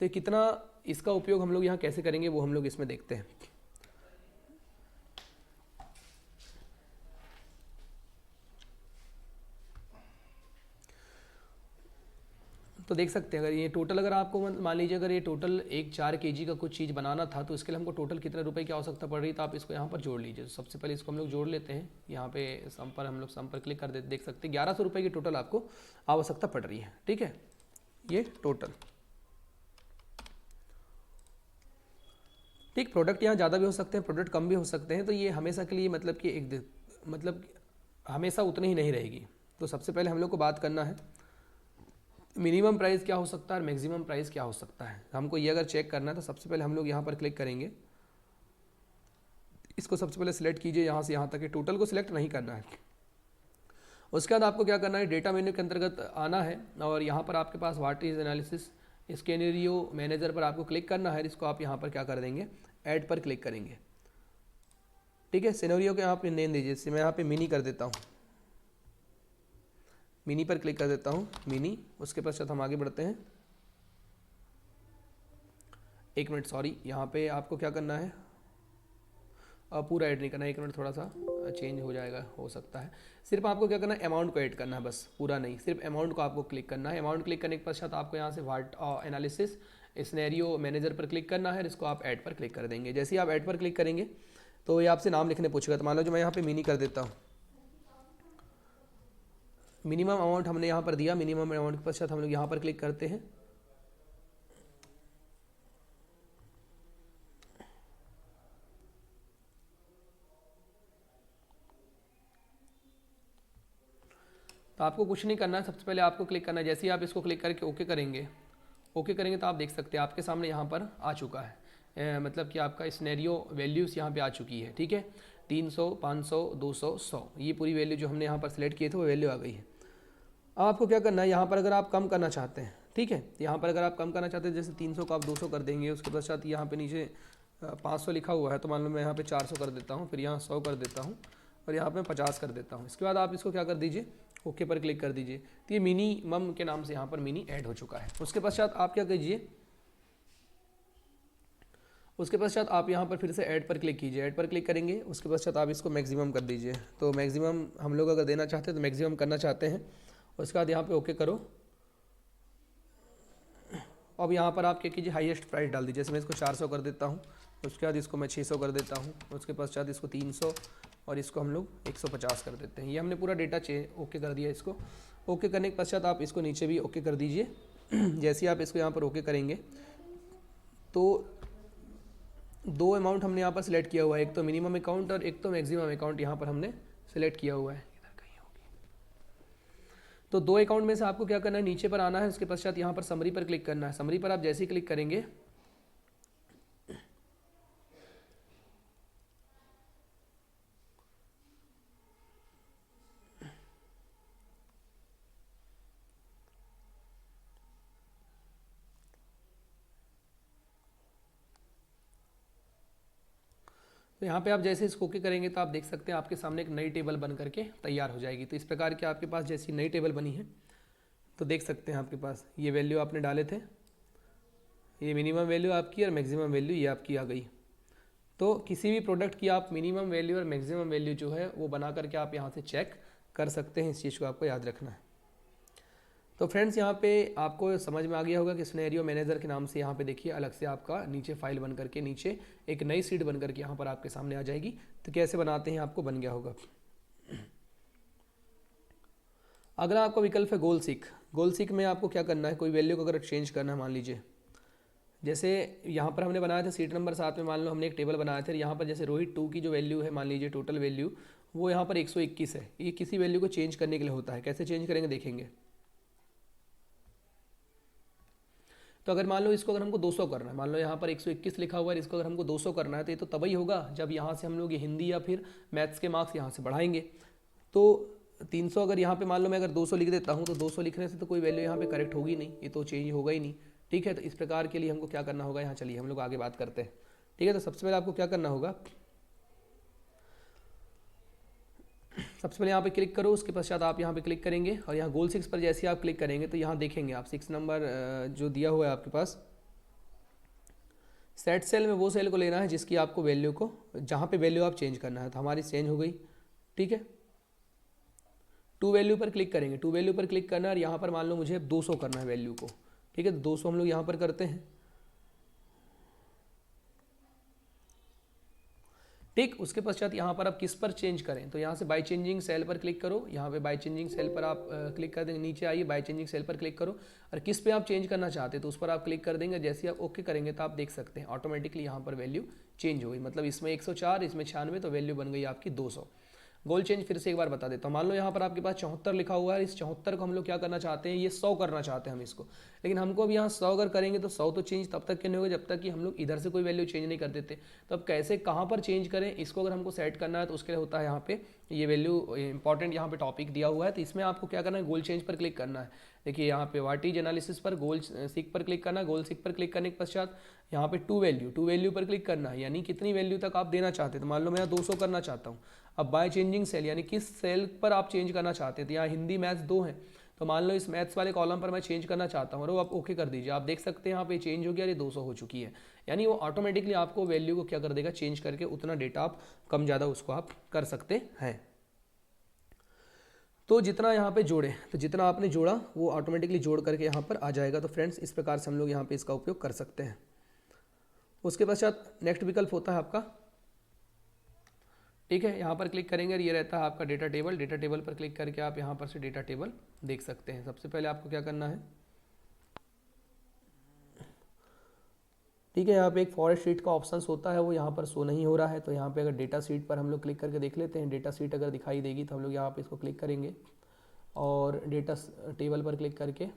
तो कितना इसका उपयोग हम लोग यहाँ कैसे करेंगे वो हम लोग इसमें देखते हैं। तो देख सकते हैं अगर ये टोटल अगर आपको मान लीजिए अगर ये टोटल एक 4 केजी का कुछ चीज़ बनाना था, तो इसके लिए हमको टोटल कितने रुपए की आवश्यकता पड़ रही है, तो आप इसको यहाँ पर जोड़ लीजिए। तो सबसे पहले इसको हम लोग जोड़ लेते हैं, यहाँ पे सम पर हम लोग सम पर क्लिक कर देख सकते हैं 1100 रुपये की टोटल आपको आवश्यकता पड़ रही है। ठीक है, ये टोटल। ठीक, प्रोडक्ट यहाँ ज़्यादा भी हो सकते हैं, प्रोडक्ट कम भी हो सकते हैं, तो ये हमेशा के लिए मतलब कि मतलब हमेशा उतनी ही नहीं रहेगी। तो सबसे पहले हम लोग को बात करना है मिनिमम प्राइस क्या हो सकता है और मैक्सिमम प्राइस क्या हो सकता है। हमको ये अगर चेक करना है तो सबसे पहले हम लोग यहाँ पर क्लिक करेंगे, इसको सबसे पहले सिलेक्ट कीजिए यहाँ से यहाँ तक, टोटल को सिलेक्ट नहीं करना है। उसके बाद आपको क्या करना है, डेटा मेन्यू के अंतर्गत आना है और यहाँ पर आपके पास व्हाट इज एनालिसिस स्केनेरियो मैनेजर पर आपको क्लिक करना है। इसको आप यहाँ पर क्या कर देंगे, ऐड पर क्लिक करेंगे। ठीक है, सिनेरियो के यहाँ पे नेम दीजिए, जैसे मैं यहाँ पे मिनी कर देता हूँ, मिनी पर क्लिक कर देता हूँ, मिनी। उसके पश्चात हम आगे बढ़ते हैं। एक मिनट, सॉरी, यहाँ पे आपको क्या करना है, पूरा ऐड नहीं करना है, एक मिनट थोड़ा सा चेंज हो जाएगा, हो सकता है। सिर्फ आपको क्या करना है, अमाउंट को ऐड करना है, बस पूरा नहीं, सिर्फ अमाउंट को आपको क्लिक करना है। अमाउंट क्लिक करने के पश्चात आपको यहाँ से व्हाट एनालिसिस सिनेरियो मैनेजर पर क्लिक करना है, इसको आप ऐड पर क्लिक कर देंगे। जैसे ही आप ऐड पर क्लिक करेंगे तो ये आपसे नाम लिखने पूछेगा, तो मान लो जो मैं यहाँ पे मिनी कर देता हूँ। मिनिमम अमाउंट हमने यहाँ पर दिया, मिनिमम अमाउंट के पश्चात हम लोग यहाँ पर क्लिक करते हैं। तो आपको कुछ नहीं करना है, सबसे पहले आपको क्लिक करना है। जैसे ही आप इसको क्लिक करके ओके करेंगे, ओके करेंगे तो आप देख सकते हैं आपके सामने यहाँ पर आ चुका है, मतलब कि आपका सिनेरियो वैल्यूज़ यहाँ पे आ चुकी है। ठीक है, 300, 500, 200, 100, ये पूरी वैल्यू जो हमने यहाँ पर सिलेक्ट किए थे वो वैल्यू आ गई है। अब आपको क्या करना है, यहाँ पर अगर आप कम करना चाहते हैं, ठीक है, यहाँ पर अगर आप कम करना चाहते हैं, जैसे 300 को आप 200 कर देंगे। उसके पश्चात यहाँ पे नीचे 500 लिखा हुआ है, तो मान लो मैं यहाँ पे 400 कर देता हूँ, फिर यहाँ 100 कर देता हूँ और यहाँ पे 50 कर देता हूँ। इसके बाद आप इसको क्या कर दीजिए, ओके पर क्लिक कर दीजिए। तो ये मिनिमम के नाम से यहाँ पर मिनी ऐड हो चुका है। उसके पश्चात आप क्या कीजिए, उसके पश्चात आप यहाँ पर फिर से ऐड पर क्लिक कीजिए। ऐड पर क्लिक करेंगे, उसके पश्चात आप इसको मैक्सिमम कर दीजिए। तो मैक्सिमम हम लोग अगर देना चाहते हैं तो मैक्सिमम करना चाहते हैं। उसके बाद यहाँ पे ओके करो। अब यहाँ पर आप क्या कीजिए, हाईएस्ट प्राइस डाल दीजिए। जैसे मैं इसको 400 कर देता हूँ, उसके बाद इसको मैं 600 कर देता हूँ, उसके पश्चात इसको 300 और इसको हम लोग 150 कर देते हैं। ये हमने पूरा डेटा ओके कर दिया। इसको ओके करने के पश्चात आप इसको नीचे भी ओके कर दीजिए। जैसे ही आप इसको यहाँ पर ओके करेंगे तो 2 अमाउंट हमने यहाँ पर सिलेक्ट किया हुआ है, एक तो मिनिमम अकाउंट और एक तो मैक्सिमम अकाउंट यहाँ पर हमने सिलेक्ट किया हुआ है। तो 2 अकाउंट में से आपको क्या करना है, नीचे पर आना है। उसके पश्चात यहाँ पर समरी पर क्लिक करना है। समरी पर आप जैसे ही क्लिक करेंगे तो यहाँ पे आप जैसे इसको ओके करेंगे तो आप देख सकते हैं आपके सामने एक नई टेबल बन करके तैयार हो जाएगी। तो इस प्रकार की आपके पास जैसी नई टेबल बनी है तो देख सकते हैं आपके पास ये वैल्यू आपने डाले थे, ये मिनिमम वैल्यू आपकी और मैक्सिमम वैल्यू ये आपकी आ गई। तो किसी भी प्रोडक्ट की आप मिनिमम वैल्यू और मैक्सिमम वैल्यू जो है वो बना करके आप यहाँ से चेक कर सकते हैं। इस चीज़ को आपको याद रखना है। तो फ्रेंड्स यहाँ पे आपको समझ में आ गया होगा कि सिनेरियो मैनेजर के नाम से यहाँ पे देखिए अलग से आपका नीचे फाइल बन करके नीचे एक नई सीट बन करके यहाँ पर आपके सामने आ जाएगी। तो कैसे बनाते हैं आपको बन गया होगा। अगला आपका विकल्प है गोल सीक। गोल सीक में आपको क्या करना है, कोई वैल्यू को अगर चेंज करना है, मान लीजिए जैसे यहाँ पर हमने बनाया था सीट नंबर 7 में, मान लो हमने एक टेबल बनाया था। यहाँ पर जैसे रोहित 2 की जो वैल्यू है, मान लीजिए टोटल वैल्यू वो यहाँ पर 121 है। ये किसी वैल्यू को चेंज करने के लिए होता है। कैसे चेंज करेंगे देखेंगे। तो अगर मान लो इसको अगर हमको 200 करना है, मान लो यहाँ पर 121 लिखा हुआ है, इसको अगर हमको 200 करना है तो ये तो तभी होगा जब यहाँ से हम लोग ये हिंदी या फिर मैथ्स के मार्क्स यहाँ से बढ़ाएंगे। तो 300 अगर यहाँ पे मान लो मैं अगर 200 लिख देता हूँ तो 200 लिखने से तो कोई वैल्यू यहाँ पे करेक्ट होगी नहीं, ये तो चेंज होगा ही नहीं। ठीक है, तो इस प्रकार के लिए हमको क्या करना होगा, यहाँ चलिए हम लोग आगे बात करते हैं। ठीक है, तो सबसे पहले आपको क्या करना होगा, सबसे पहले यहाँ पे क्लिक करो, उसके पश्चात आप यहाँ पे क्लिक करेंगे और यहाँ गोल 6 पर जैसे आप क्लिक करेंगे तो यहाँ देखेंगे आप 6 नंबर जो दिया हुआ है आपके पास, सेट सेल में वो सेल को लेना है जिसकी आपको वैल्यू को, जहाँ पे वैल्यू आप चेंज करना है। तो हमारी चेंज हो गई। ठीक है, टू वैल्यू पर क्लिक करेंगे, टू वैल्यू पर क्लिक करना है और यहाँ पर मान लो मुझे 200 करना है वैल्यू को। ठीक है, तो 200 हम लोग यहाँ पर करते हैं। ठीक, उसके पश्चात यहाँ पर आप किस पर चेंज करें, तो यहाँ से बाय चेंजिंग सेल पर क्लिक करो, यहाँ पे बाय चेंजिंग सेल पर आप क्लिक कर देंगे, नीचे आइए बाय चेंजिंग सेल पर क्लिक करो और किस पे आप चेंज करना चाहते हैं तो उस पर आप क्लिक कर देंगे। जैसे आप ओके करेंगे तो आप देख सकते हैं ऑटोमेटिकली यहाँ पर वैल्यू चेंज हो गई, मतलब इसमें 104, इसमें 96, तो वैल्यू बन गई आपकी 200। गोल चेंज फिर से एक बार बता देता हूँ, मान लो यहाँ पर आपके पास 74 लिखा हुआ है, इस 74 को हम लोग क्या करना चाहते हैं, ये 100 करना चाहते हैं हम इसको, लेकिन हमको अब यहाँ 100 अगर करेंगे तो 100 तो चेंज तब तक क्यों नहीं होगा जब तक कि हम लोग इधर से कोई वैल्यू चेंज नहीं कर देते। तो अब कैसे कहाँ पर चेंज करें, इसको अगर हमको सेट करना है तो उसके लिए होता है यहाँ पे ये वैल्यू इंपॉर्टेंट यहाँ पे टॉपिक दिया हुआ है, तो इसमें आपको क्या करना है, गोल चेंज पर क्लिक करना है। देखिए यहाँ पे व्हाट इज एनालिसिस पर गोल सीक पर क्लिक करना है, गोल सीक पर क्लिक करने के पश्चात यहाँ पे टू वैल्यू पर क्लिक करना है, यानी कितनी वैल्यू तक आप देना चाहते हैं। तो मान लो मैं 200 करना चाहता हूँ। अब बाय चेंजिंग सेल यानी किस सेल पर आप चेंज करना चाहते हैं, तो यहाँ हिंदी मैथ्स 2 हैं, तो मान लो इस मैथ्स वाले कॉलम पर मैं चेंज करना चाहता हूँ और वो आप ओके कर दीजिए। आप देख सकते हैं यहाँ पे चेंज हो गया, ये 200 हो चुकी है, यानी वो ऑटोमेटिकली आपको वैल्यू को क्या कर देगा, चेंज करके उतना डेटा आप कम ज़्यादा उसको आप कर सकते हैं। तो जितना यहाँ पे जोड़े, तो जितना आपने जोड़ा वो ऑटोमेटिकली जोड़ करके यहाँ पर आ जाएगा। तो फ्रेंड्स इस प्रकार से हम लोग यहाँ पे इसका उपयोग कर सकते हैं। उसके पश्चात नेक्स्ट विकल्प होता है आपका, ठीक है, यहाँ पर क्लिक करेंगे और ये रहता है आपका डेटा टेबल। डेटा टेबल पर क्लिक करके आप यहाँ पर से डेटा टेबल देख सकते हैं। सबसे पहले आपको क्या करना है, ठीक है, यहाँ पे एक फॉरेस्ट शीट का ऑप्शन होता है, वो यहाँ पर शो नहीं हो रहा है, तो यहाँ पे अगर डेटा शीट पर हम लोग क्लिक करके देख लेते हैं। डेटा शीट अगर दिखाई देगी तो हम लोग यहाँ पे इसको क्लिक करेंगे और डेटा टेबल पर क्लिक करके,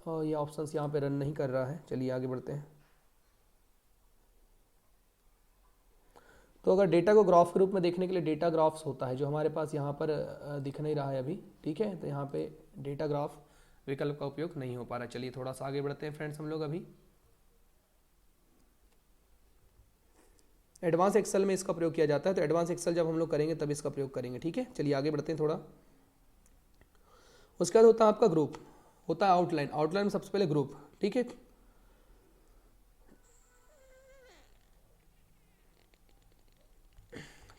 और ये ऑप्शंस यहाँ पे रन नहीं कर रहा है। चलिए आगे बढ़ते हैं। तो अगर डेटा को ग्राफ के रूप में देखने के लिए डेटा ग्राफ्स होता है जो हमारे पास यहाँ पर दिख नहीं रहा है अभी, ठीक है, तो यहाँ पे डेटा ग्राफ विकल्प का उपयोग नहीं हो पा रहा। चलिए थोड़ा सा आगे बढ़ते हैं फ्रेंड्स हम लोग। अभी एडवांस एक्सेल में इसका प्रयोग किया जाता है, तो एडवांस एक्सेल जब हम लोग करेंगे तब इसका प्रयोग करेंगे। ठीक है, चलिए आगे बढ़ते हैं थोड़ा। उसके बाद होता है आपका ग्रुप, होता है आउटलाइन। आउटलाइन में सबसे पहले ग्रुप, ठीक है,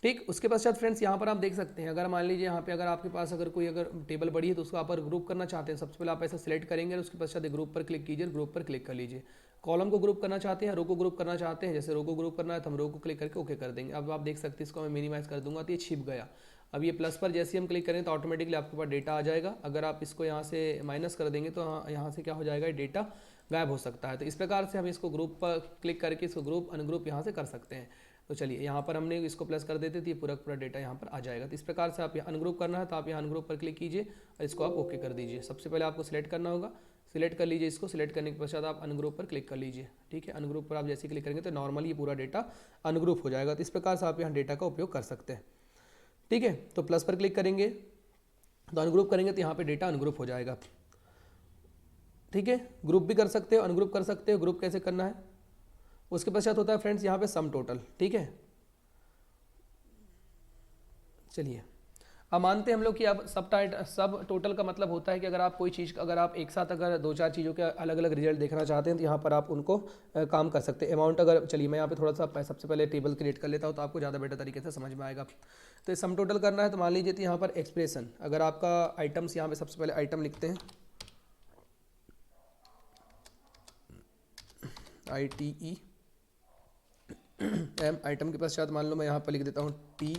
ठीक। उसके पश्चात फ्रेंड्स यहाँ पर आप देख सकते हैं, अगर मान लीजिए यहाँ पे अगर आपके पास अगर कोई अगर टेबल बड़ी है तो उसको आप ग्रुप करना चाहते हैं, सबसे पहले आप ऐसा सिलेक्ट करेंगे और उसके पश्चात ग्रुप पर क्लिक कीजिए, ग्रुप पर क्लिक कर लीजिए। कॉलम को ग्रुप करना चाहते हैं, रो को ग्रुप करना चाहते हैं, जैसे रो को ग्रुप करना है तो हम रो को क्लिक करके ओके कर देंगे। अब आप देख सकते हैं, इसको मैं मिनिमाइज कर दूंगा तो ये छिप गया। अब ये प्लस पर जैसे हम क्लिक करें तो ऑटोमेटिकली आपके पास डेटा आ जाएगा। अगर आप इसको यहाँ से माइनस कर देंगे तो यहाँ से क्या हो जाएगा, डेटा गायब हो सकता है। तो इस प्रकार से हम इसको ग्रुप पर क्लिक करके इसको ग्रुप अनग्रुप यहाँ से कर सकते हैं। तो चलिए यहाँ पर हमने इसको प्लस कर देते तो ये पूरा डेटा यहाँ पर आ जाएगा। तो इस प्रकार से आप यहाँ अनग्रुप करना है तो आप यहाँ अनग्रुप पर क्लिक कीजिए और इसको आप ओके कर दीजिए। सबसे पहले आपको सिलेक्ट करना होगा, सिलेक्ट कर लीजिए इसको। सिलेक्ट करने के पश्चात आप अनग्रुप पर क्लिक कर लीजिए। ठीक है, अनग्रुप पर आप जैसे क्लिक करेंगे तो नॉर्मली ये पूरा डेटा अनग्रुप हो जाएगा। तो इस प्रकार से आप यहाँ डेटा का उपयोग कर सकते हैं। ठीक है, तो प्लस पर क्लिक करेंगे तो अनग्रुप करेंगे तो यहाँ पर डेटा अनग्रुप हो जाएगा। ठीक है, ग्रुप भी कर सकते हो, अनग्रुप कर सकते हो। ग्रुप कैसे करना है, उसके पश्चात होता है फ्रेंड्स यहाँ पे सम टोटल। ठीक है, चलिए अब मानते हैं हम लोग कि अब सब टोटल का मतलब होता है कि अगर आप कोई चीज़ अगर आप एक साथ अगर 2-4 चीज़ों के अलग अलग रिजल्ट देखना चाहते हैं तो यहाँ पर आप उनको काम कर सकते हैं। अमाउंट अगर, चलिए मैं यहाँ पे थोड़ा सा सबसे पहले टेबल क्रिएट कर लेता हूँ तो आपको ज़्यादा बेटर तरीके से समझ में आएगा। तो सम टोटल करना है तो मान लीजिए तो यहाँ पर एक्सप्रेशन, अगर आपका आइटम्स, यहाँ पर सबसे पहले आइटम लिखते हैं ITEM, आइटम के पश्चात मान लो मैं यहाँ पर लिख देता हूँ T,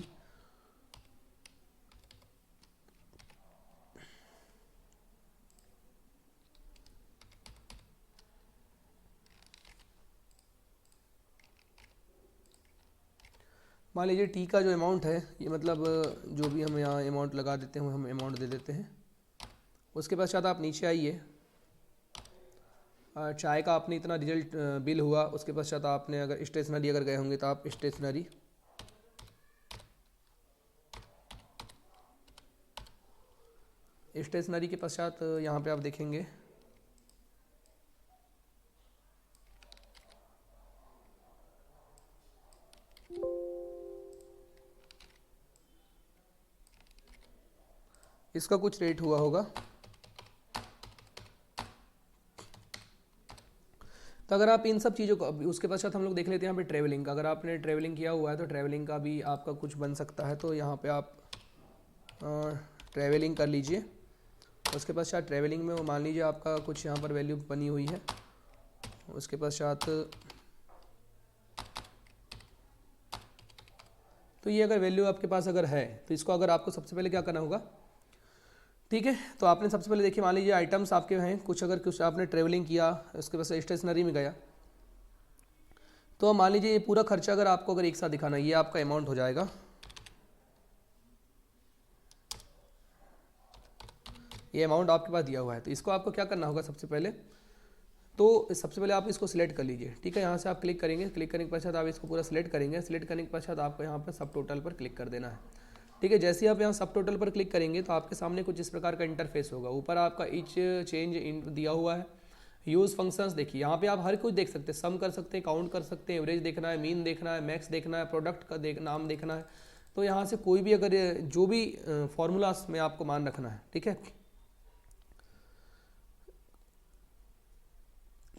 मान लीजिए टी का जो अमाउंट है ये मतलब जो भी हम यहाँ अमाउंट लगा देते हैं हम अमाउंट दे देते हैं उसके पश्चात आप नीचे आइए, चाय का आपने इतना रिजल्ट बिल हुआ। उसके पश्चात आपने अगर स्टेशनरी अगर गए होंगे तो आप स्टेशनरी, स्टेशनरी के पश्चात यहाँ पे आप देखेंगे इसका कुछ रेट हुआ होगा। तो अगर आप इन सब चीज़ों को, उसके पश्चात हम लोग देख लेते हैं यहाँ पे ट्रैवलिंग का। अगर आपने ट्रैवलिंग किया हुआ है तो ट्रैवलिंग का भी आपका कुछ बन सकता है। तो यहाँ पे आप ट्रैवलिंग कर लीजिए। उसके पश्चात ट्रैवलिंग में वो मान लीजिए आपका कुछ यहाँ पर वैल्यू बनी हुई है। उसके पश्चात तो ये अगर वैल्यू आपके पास अगर है तो इसको अगर आपको सबसे पहले क्या करना होगा, ठीक है। तो आपने सबसे पहले देखिए, मान लीजिए आइटम्स आपके हैं कुछ, अगर कुछ आपने ट्रैवलिंग किया, उसके बाद स्टेशनरी में गया, तो मान लीजिए ये पूरा खर्चा अगर आपको अगर एक साथ दिखाना है, ये आपका अमाउंट हो जाएगा। ये अमाउंट आपके पास दिया हुआ है। तो इसको आपको क्या करना होगा, सबसे पहले आप इसको सिलेक्ट कर लीजिए, ठीक है। यहाँ से आप क्लिक करेंगे, क्लिक करने के पश्चात आप इसको पूरा सिलेक्ट करेंगे। सिलेक्ट करने के पश्चात आपको यहाँ पर सब टोटल पर क्लिक कर देना है, ठीक है। जैसे ही आप यहाँ सब टोटल पर क्लिक करेंगे तो आपके सामने कुछ इस प्रकार का इंटरफेस होगा। ऊपर आपका ईच चेंज दिया हुआ है, यूज़ फंक्शंस देखिए, यहाँ पे आप हर कुछ देख सकते हैं, सम कर सकते हैं, काउंट कर सकते हैं, एवरेज देखना है, मीन देखना है, मैक्स देखना है, प्रोडक्ट का नाम देखना है। तो यहाँ से कोई भी अगर जो भी फॉर्मूलास में आपको मान रखना है, ठीक है,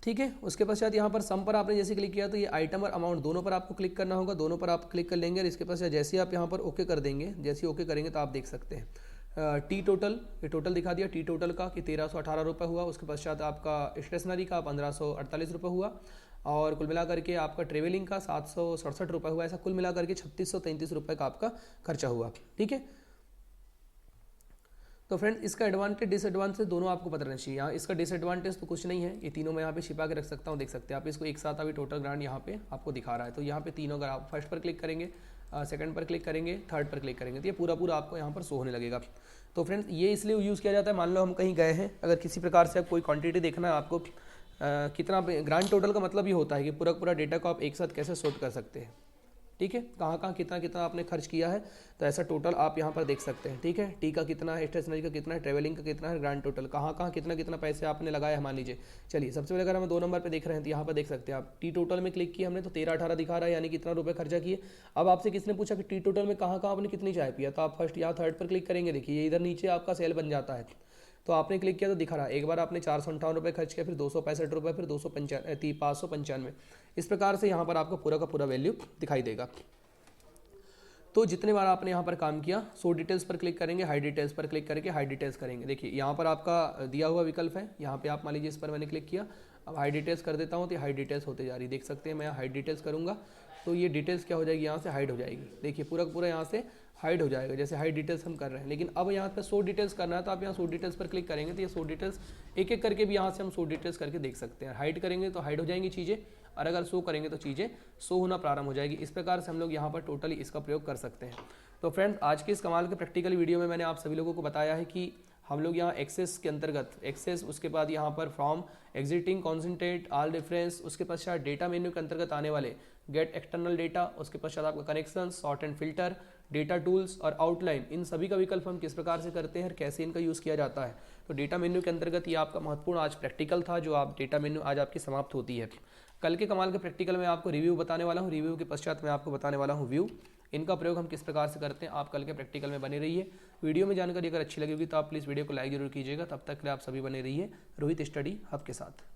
ठीक है। उसके पश्चात यहाँ पर सम पर आपने जैसे क्लिक किया तो ये आइटम और अमाउंट दोनों पर आपको क्लिक करना होगा। दोनों पर आप क्लिक कर लेंगे और इसके पश्चात जैसे ही आप यहाँ पर ओके कर देंगे, जैसे ही ओके करेंगे तो आप देख सकते हैं टी टोटल, ये टोटल दिखा दिया टी टोटल का कि 1318 रुपये हुआ। उसके पश्चात आपका स्टेशनरी का 1548 रुपये हुआ, और कुल मिला करके आपका ट्रेवलिंग का 767 रुपये हुआ। ऐसा कुल मिला करके 3633 रुपये का आपका खर्चा हुआ, ठीक है। तो फ्रेंड्स, इसका एडवांटेज डिसएडवांटेज दोनों आपको पता रहना चाहिए। यहाँ इसका डिसएडवांटेज तो कुछ नहीं है, ये तीनों मैं यहाँ पे छिपा के रख सकता हूँ, देख सकते हैं आप इसको एक साथ। अभी टोटल ग्रांड यहाँ पे आपको दिखा रहा है। तो यहाँ पे तीनों, अगर आप फर्स्ट पर क्लिक करेंगे, सेकंड पर क्लिक करेंगे, थर्ड पर क्लिक करेंगे, तो ये पूरा आपको यहाँ पर शो होने लगेगा। तो फ्रेंड्स, ये इसलिए यूज़ किया जाता है, मान लो हम कहीं गए हैं, अगर किसी प्रकार से कोई क्वान्टिटी देखना है आपको, कितना ग्रांड टोटल का मतलब ये होता है कि पूरा डेटा को आप एक साथ कैसे सॉर्ट कर सकते हैं, ठीक है। कहाँ कितना आपने खर्च किया है, तो ऐसा टोटल आप यहाँ पर देख सकते हैं, ठीक है। टी का कितना है, स्टेशनरी का कितना है, ट्रैवलिंग का कितना है, ग्रांड टोटल कहाँ कितना पैसे आपने लगाया है, मान लीजिए। चलिए, सबसे पहले अगर हम 2 नंबर पे देख रहे हैं तो यहाँ पर देख सकते हैं आप, टी टोटल में क्लिक किया हमने तो 1318 दिखा रहा है, यानी कितना रुपये खर्चा किए। अब आपसे किसने पूछा कि टी टोटल में कहाँ आपने कितनी चाय पिया, तो आप फर्स्ट यहाँ थर्ड पर क्लिक करेंगे। देखिए इधर नीचे आपका सेल बन जाता है, तो आपने क्लिक किया तो दिखा रहा है, एक बार आपने 458 रुपये खर्च किया, फिर 265 रुपये, फिर 595। इस प्रकार से यहाँ पर आपको पूरा का पूरा वैल्यू दिखाई देगा। तो जितने बार आपने यहाँ पर काम किया, सो डिटेल्स पर क्लिक करेंगे, हाई डिटेल्स पर क्लिक करके हाई डिटेल्स करेंगे। देखिए यहाँ पर आपका दिया हुआ विकल्प है, यहाँ पे आप मान लीजिए इस पर मैंने क्लिक किया। अब हाई डिटेल्स कर देता हूँ तो हाई डिटेल्स होते जा रही, देख सकते हैं। मैं हाई डिटेल्स करूँगा तो ये डिटेल्स क्या हो जाएगी, यहाँ से हाइड हो जाएगी। देखिए पूरा यहाँ से हाइड हो जाएगा, जैसे हाइड डिटेल्स हम कर रहे हैं। लेकिन अब यहाँ पर शो डिटेल्स करना है तो आप यहाँ शो डिटेल्स पर क्लिक करेंगे तो ये शो डिटेल्स एक करके भी यहाँ से हम शो डिटेल्स करके देख सकते हैं। हाइड करेंगे तो हाइड हो जाएंगी चीज़ें, और अगर शो करेंगे तो चीज़ें शो होना प्रारंभ हो जाएगी। इस प्रकार से हम लोग यहाँ पर टोटली इसका प्रयोग कर सकते हैं। तो फ्रेंड्स, आज के इस कमाल के प्रैक्टिकल वीडियो में मैंने आप सभी लोगों को बताया है कि हम लोग यहाँ एक्सेस के अंतर्गत, एक्सेस, उसके बाद यहाँ पर from, exiting, concentrate, all difference, उसके पश्चात डेटा मेन्यू के अंतर्गत आने वाले गेट एक्सटर्नल डेटा, उसके पश्चात आपका connection, sort and filter, data tools और आउटलाइन, इन सभी का विकल्प हम किस प्रकार से करते हैं और कैसे इनका यूज़ किया जाता है। तो डेटा मेन्यू के अंतर्गत ये आपका महत्वपूर्ण आज प्रैक्टिकल था, जो आप डेटा मेन्यू आज आपकी समाप्त होती है। कल के कमाल के प्रैक्टिकल में आपको रिव्यू बताने वाला हूँ, रिव्यू के पश्चात मैं आपको बताने वाला हूँ व्यू। इनका प्रयोग हम किस प्रकार से करते हैं, आप कल के प्रैक्टिकल में बने रहिए। वीडियो में जानकारी अगर अच्छी लगी होगी तो आप प्लीज़ वीडियो को लाइक जरूर कीजिएगा। तब तक के लिए आप सभी बने रहिए रोहित स्टडी हब के साथ।